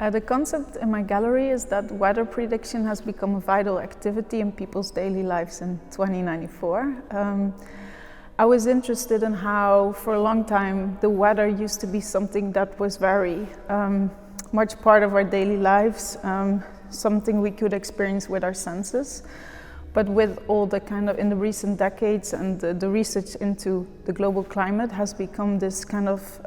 The concept in my gallery is that weather prediction has become a vital activity in people's daily lives in 2094. I was interested in how, for a long time, the weather used to be something that was very much part of our daily lives, something we could experience with our senses. But with all the kind of, in the recent decades, and the research into the global climate has become this kind of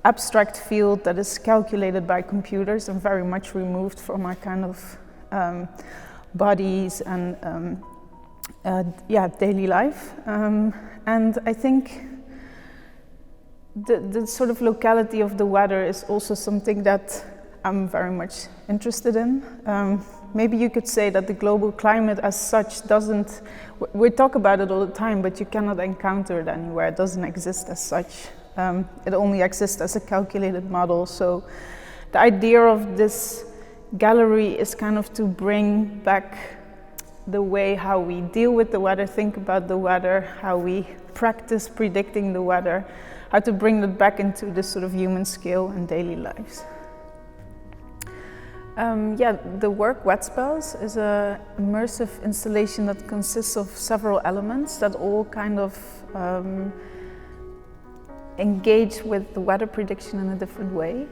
abstract field that is calculated by computers and very much removed from our kind of bodies and daily life. And I think the sort of locality of the weather is also something that I'm very much interested in. Maybe you could say that the global climate as such doesn't, we talk about it all the time, but you cannot encounter it anywhere. It doesn't exist as such. It only exists as a calculated model. So the idea of this gallery is kind of to bring back the way how we deal with the weather, think about the weather, how we practice predicting the weather, how to bring that back into this sort of human scale and daily lives. The work Wet Spells is an immersive installation that consists of several elements that all kind of engage with the weather prediction in a different way.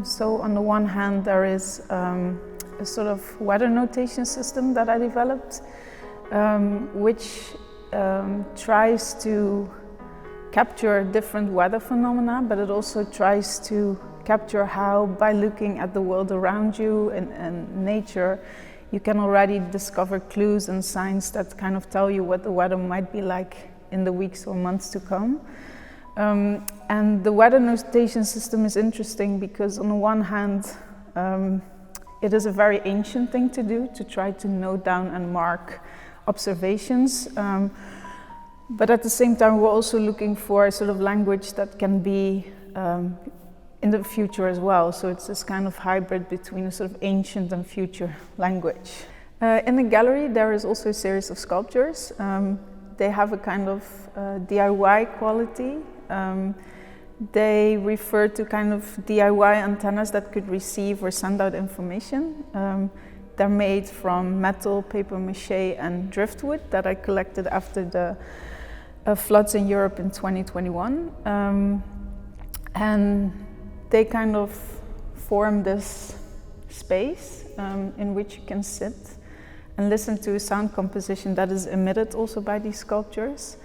So on the one hand, there is a sort of weather notation system that I developed, which tries to capture different weather phenomena, but it also tries to capture how, by looking at the world around you and nature, you can already discover clues and signs that kind of tell you what the weather might be like in the weeks or months to come. And the weather notation system is interesting because on the one hand, it is a very ancient thing to do, to try to note down and mark observations. But at the same time, we're also looking for a sort of language that can be in the future as well. So it's this kind of hybrid between a sort of ancient and future language. In the gallery, there is also a series of sculptures. They have a kind of DIY quality. They refer to kind of DIY antennas that could receive or send out information. They're made from metal, paper mache, and driftwood that I collected after the floods in Europe in 2021. And they kind of form this space in which you can sit and listen to a sound composition that is emitted also by these sculptures.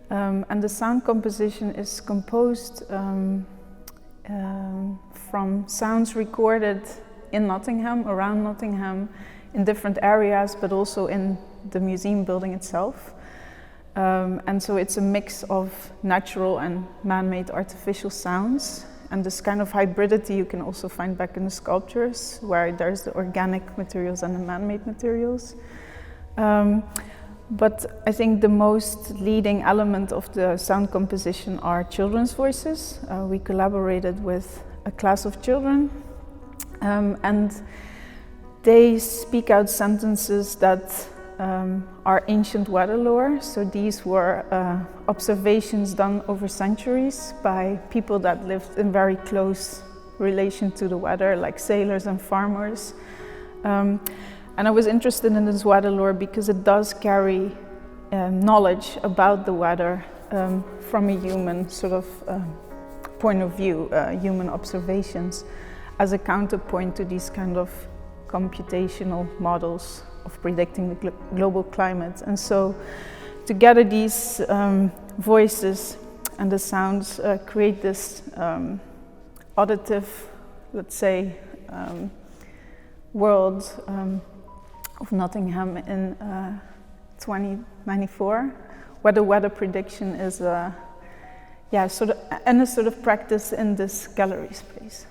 And the sound composition is composed from sounds recorded in Nottingham, around Nottingham, in different areas, but also in the museum building itself. And so it's a mix of natural and man-made artificial sounds. And this kind of hybridity you can also find back in the sculptures, where there's the organic materials and the man-made materials. But I think the most leading element of the sound composition are children's voices. We collaborated with a class of children, and they speak out sentences that are ancient weather lore. So these were observations done over centuries by people that lived in very close relation to the weather, like sailors and farmers. And I was interested in this weather lore because it does carry knowledge about the weather from a human sort of point of view, human observations, as a counterpoint to these kind of computational models of predicting the global climate. And so together these voices and the sounds create this auditive, let's say, world of Nottingham in 2094, where the weather prediction is a sort of practice in this gallery space.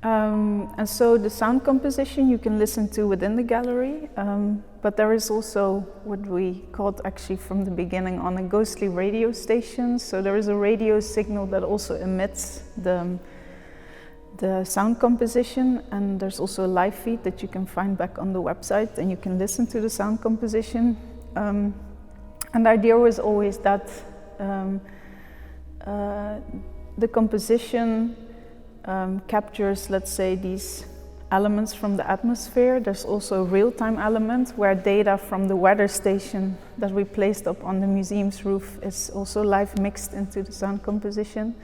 And so the sound composition you can listen to within the gallery, but there is also what we called actually from the beginning on a ghostly radio station. So there is a radio signal that also emits the sound composition, and there's also a live feed that you can find back on the website, and you can listen to the sound composition. And the idea was always that the composition captures, let's say, these elements from the atmosphere. There's also a real-time element where data from the weather station that we placed up on the museum's roof is also live mixed into the sound composition.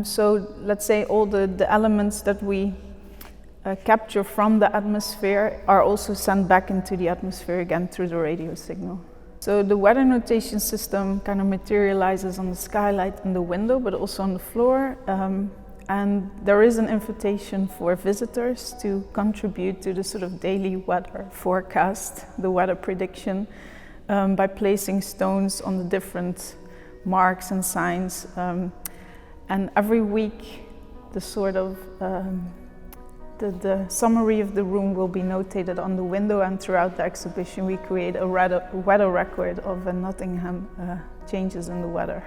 So let's say all the elements that we capture from the atmosphere are also sent back into the atmosphere again through the radio signal. So the weather notation system kind of materializes on the skylight and the window, but also on the floor. And there is an invitation for visitors to contribute to the sort of daily weather forecast, the weather prediction, by placing stones on the different marks and signs. And every week, the sort of the summary of the room will be notated on the window, and throughout the exhibition we create a weather record of Nottingham changes in the weather.